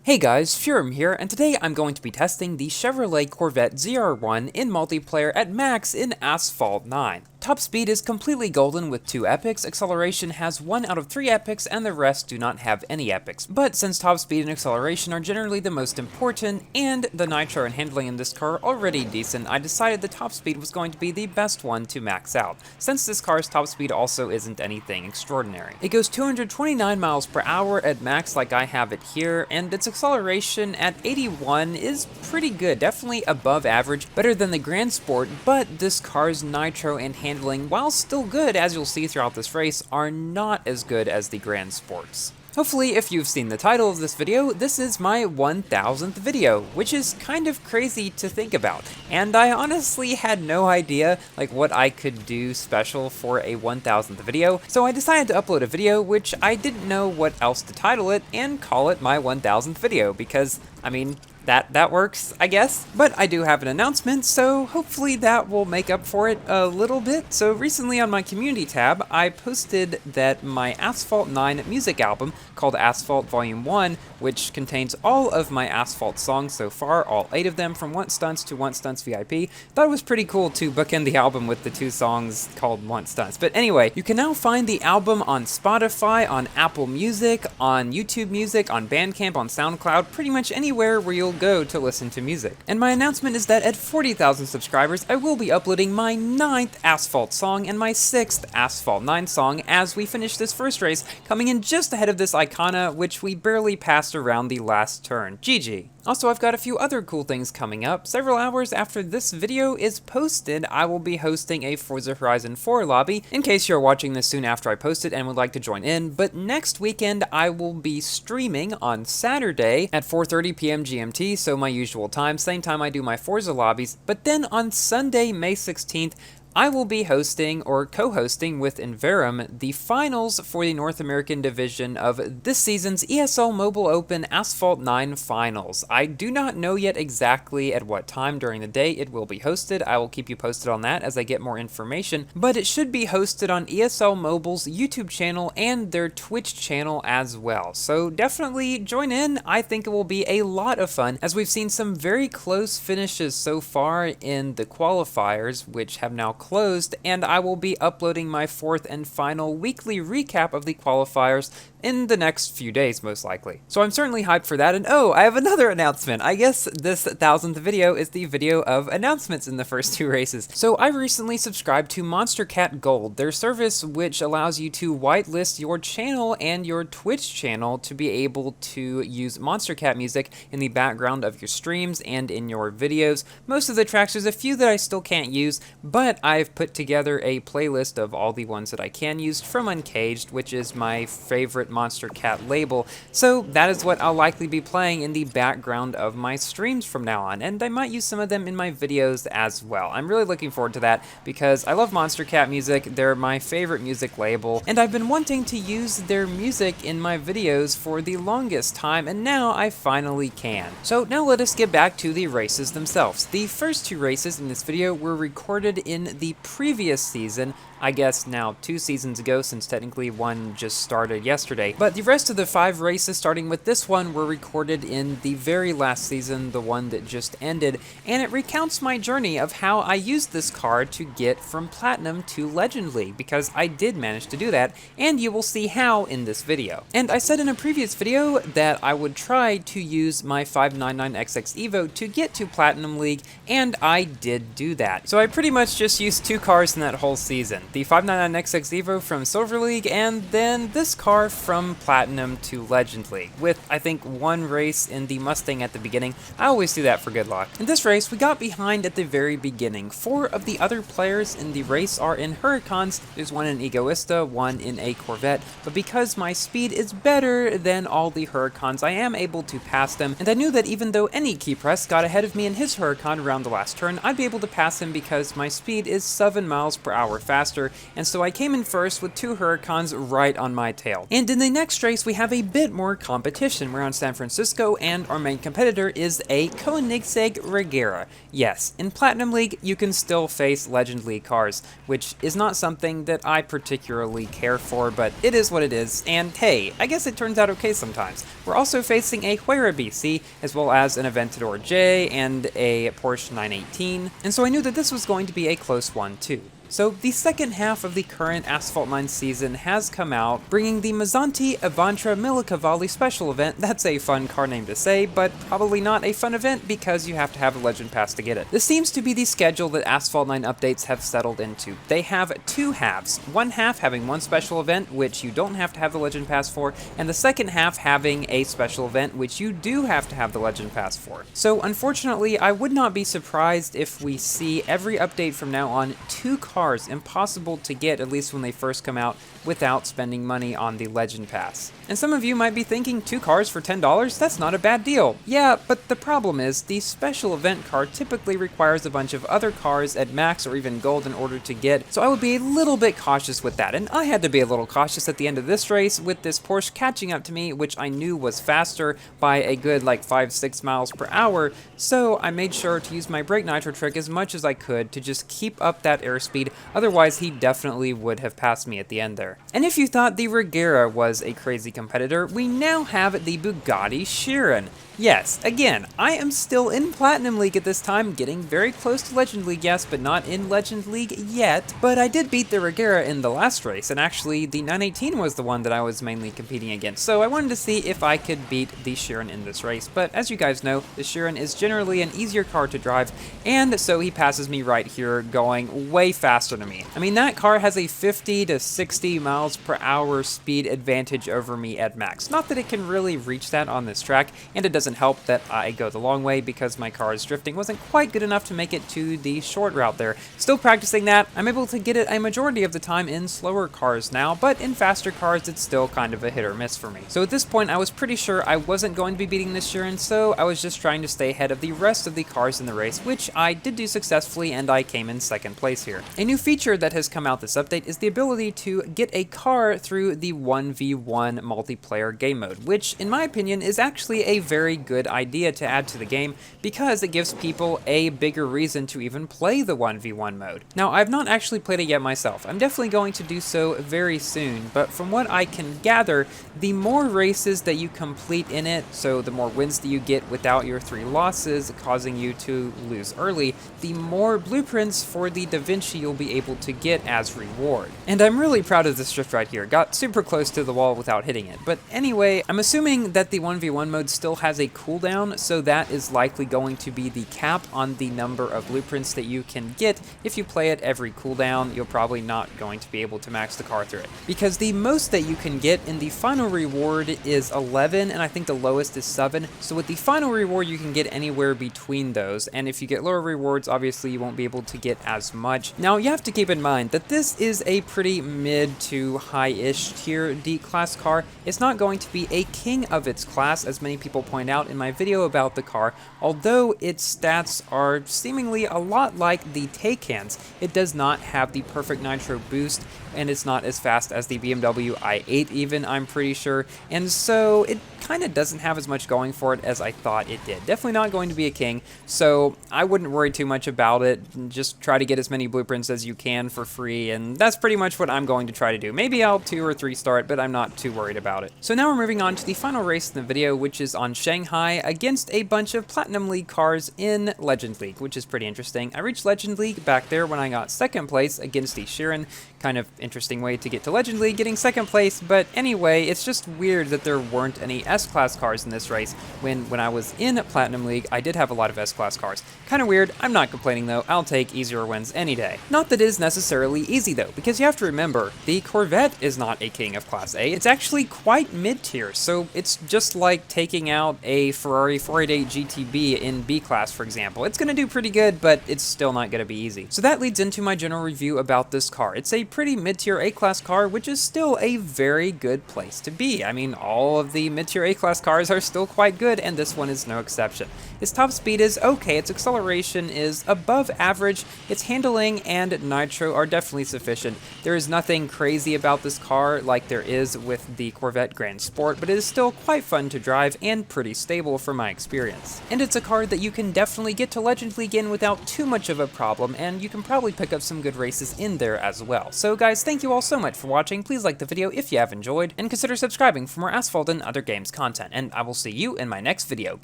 Hey guys, Furum here, and today I'm going to be testing the Chevrolet Corvette ZR1 in multiplayer at max in Asphalt 9. Top speed is completely golden with 2 epics, acceleration has 1 out of 3 epics, and the rest do not have any epics. But since top speed and acceleration are generally the most important, and the nitro and handling in this car are already decent, I decided the top speed was going to be the best one to max out, since this car's top speed also isn't anything extraordinary. It goes 229 miles per hour at max like I have it here, and its acceleration at 81 is pretty good, definitely above average, better than the Grand Sport, but this car's nitro and handling, while still good as you'll see throughout this race, are not as good as the Grand Sports. Hopefully, if you've seen the title of this video, this is my 1000th video, which is kind of crazy to think about. And I honestly had no idea what I could do special for a 1000th video, so I decided to upload a video which I didn't know what else to title it and call it my 1000th video because, I mean, that works, I guess. But I do have an announcement, so hopefully that will make up for it a little bit. So recently on my community tab, I posted that my Asphalt 9 music album, called Asphalt Volume 1, which contains all of my Asphalt songs so far, all 8 of them from Want Stunts to Want Stunts VIP. Thought it was pretty cool to bookend the album with the 2 songs called Want Stunts. But anyway, you can now find the album on Spotify, on Apple Music, on YouTube Music, on Bandcamp, on SoundCloud, pretty much anywhere where you'll go to listen to music. And my announcement is that at 40,000 subscribers, I will be uploading my 9th Asphalt song and my 6th Asphalt 9 song as we finish this first race, coming in just ahead of this Icona, which we barely passed around the last turn. GG. Also, I've got a few other cool things coming up. Several hours after this video is posted, I will be hosting a Forza Horizon 4 lobby, in case you're watching this soon after I post it and would like to join in. But next weekend, I will be streaming on Saturday at 4:30 p.m. GMT, so my usual time, same time I do my Forza lobbies. But then on Sunday, May 16th, I will be hosting, or co-hosting with Inverum, the finals for the North American division of this season's ESL Mobile Open Asphalt 9 Finals. I do not know yet exactly at what time during the day it will be hosted. I will keep you posted on that as I get more information, but it should be hosted on ESL Mobile's YouTube channel and their Twitch channel as well. So definitely join in. I think it will be a lot of fun, as we've seen some very close finishes so far in the qualifiers, which have now closed, and I will be uploading my 4th and final weekly recap of the qualifiers in the next few days, most likely. So I'm certainly hyped for that, and oh, I have another announcement. I guess this 1000th video is the video of announcements in the first 2 races. So I recently subscribed to Monster Cat Gold, their service which allows you to whitelist your channel and your Twitch channel to be able to use Monster Cat music in the background of your streams and in your videos. Most of the tracks, there's a few that I still can't use, but I've put together a playlist of all the ones that I can use from Uncaged, which is my favorite Monster Cat label, so that is what I'll likely be playing in the background of my streams from now on, and I might use some of them in my videos as well. I'm really looking forward to that because I love Monster Cat music, they're my favorite music label, and I've been wanting to use their music in my videos for the longest time, and now I finally can. So now let us get back to the races themselves. The first 2 races in this video were recorded in the previous season, I guess now 2 seasons ago, since technically one just started yesterday. But the rest of the 5 races, starting with this one, were recorded in the very last season, the one that just ended, and it recounts my journey of how I used this car to get from Platinum to Legend League, because I did manage to do that, and you will see how in this video. And I said in a previous video that I would try to use my 599XX Evo to get to Platinum League, and I did do that. So I pretty much just used 2 cars in that whole season. The 599XX Evo from Silver League, and then this car from Platinum to Legend League, with, I think, 1 race in the Mustang at the beginning. I always do that for good luck. In this race, we got behind at the very beginning. 4 of the other players in the race are in Huracans. There's 1 in Egoista, 1 in a Corvette, but because my speed is better than all the Huracans, I am able to pass them, and I knew that even though any key press got ahead of me in his Huracan around the last turn, I'd be able to pass him because my speed is 7 miles per hour faster faster, and so I came in first with 2 Huracans right on my tail. And in the next race, we have a bit more competition. We're on San Francisco, and our main competitor is a Koenigsegg Regera. Yes, in Platinum League, you can still face Legend League cars, which is not something that I particularly care for, but it is what it is, and hey, I guess it turns out okay sometimes. We're also facing a Huayra BC, as well as an Aventador J and a Porsche 918, and so I knew that this was going to be a close one too. So the second half of the current Asphalt 9 season has come out, bringing the Mazzanti Avantra Millicavalli special event. That's a fun car name to say, but probably not a fun event because you have to have a Legend Pass to get it. This seems to be the schedule that Asphalt 9 updates have settled into. They have 2 halves, one half having one special event, which you don't have to have the Legend Pass for, and the second half having a special event, which you do have to have the Legend Pass for. So unfortunately, I would not be surprised if we see every update from now on 2 cars impossible to get, at least when they first come out, without spending money on the Legend Pass. And some of you might be thinking 2 cars for $10? That's not a bad deal. Yeah, but the problem is the special event car typically requires a bunch of other cars at max or even gold in order to get, so I would be a little bit cautious with that. And I had to be a little cautious at the end of this race with this Porsche catching up to me, which I knew was faster by a good like 5-6 miles per hour, so I made sure to use my brake nitro trick as much as I could to just keep up that airspeed. Otherwise, he definitely would have passed me at the end there. And if you thought the Regera was a crazy competitor, we now have the Bugatti Chiron. Yes, again, I am still in Platinum League at this time, getting very close to Legend League, yes, but not in Legend League yet. But I did beat the Regera in the last race, and actually the 918 was the one that I was mainly competing against, so I wanted to see if I could beat the Chiron in this race. But as you guys know, the Chiron is generally an easier car to drive, and so he passes me right here, going way faster than me. I mean, that car has a 50 to 60 miles per hour speed advantage over me at max. Not that it can really reach that on this track, and it doesn't help that I go the long way because my car's drifting wasn't quite good enough to make it to the short route there. Still practicing that. I'm able to get it a majority of the time in slower cars now, but in faster cars it's still kind of a hit or miss for me. So at this point I was pretty sure I wasn't going to be beating this Chiron, so I was just trying to stay ahead of the rest of the cars in the race, which I did do successfully, and I came in second place here. A new feature that has come out this update is the ability to get a car through the 1v1 multiplayer game mode, which in my opinion is actually a very good idea to add to the game because it gives people a bigger reason to even play the 1v1 mode. Now, I've not actually played it yet myself. I'm definitely going to do so very soon, but from what I can gather, the more races that you complete in it, so the more wins that you get without your 3 losses causing you to lose early, the more blueprints for the Da Vinci you'll be able to get as reward. And I'm really proud of this drift right here. Got super close to the wall without hitting it. But anyway, I'm assuming that the 1v1 mode still has a cooldown, so that is likely going to be the cap on the number of blueprints that you can get. If you play it every cooldown, you're probably not going to be able to max the car through it. Because the most that you can get in the final reward is 11, and I think the lowest is 7. So with the final reward, you can get anywhere between those, and if you get lower rewards, obviously you won't be able to get as much. Now, you have to keep in mind that this is a pretty mid to high-ish tier D-class car. It's not going to be a king of its class, as many people point out in my video about the car. Although its stats are seemingly a lot like the Taycan's, it does not have the perfect nitro boost, and it's not as fast as the BMW i8 even, I'm pretty sure, and so it kind of doesn't have as much going for it as I thought it did. Definitely not going to be a king, so I wouldn't worry too much about it. Just try to get as many blueprints as you can for free, and that's pretty much what I'm going to try to do. Maybe I'll 2 or 3 star it, but I'm not too worried about it. So now we're moving on to the final race in the video, which is on Shanghai against a bunch of Platinum League cars in Legend League, which is pretty interesting. I reached Legend League back there when I got second place against the Chiron. Kind of interesting way to get to Legend League, getting second place, but anyway, it's just weird that there weren't any S-Class cars in this race when I was in Platinum League. I did have a lot of S-Class cars. Kind of weird. I'm not complaining though. I'll take easier wins any day. Not that it is necessarily easy though, because you have to remember, the Corvette is not a king of Class A. It's actually quite mid-tier, so it's just like taking out a Ferrari 488 GTB in B-Class, for example. It's going to do pretty good, but it's still not going to be easy. So that leads into my general review about this car. It's a pretty mid-tier A-class car, which is still a very good place to be. I mean, all of the mid-tier A-class cars are still quite good, and this one is no exception. Its top speed is okay, its acceleration is above average, its handling and nitro are definitely sufficient. There is nothing crazy about this car like there is with the Corvette Grand Sport, but it is still quite fun to drive and pretty stable from my experience. And it's a car that you can definitely get to Legends League in without too much of a problem, and you can probably pick up some good races in there as well. So guys, thank you all so much for watching. Please like the video if you have enjoyed, and consider subscribing for more Asphalt and other games content, and I will see you in my next video.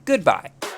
Goodbye!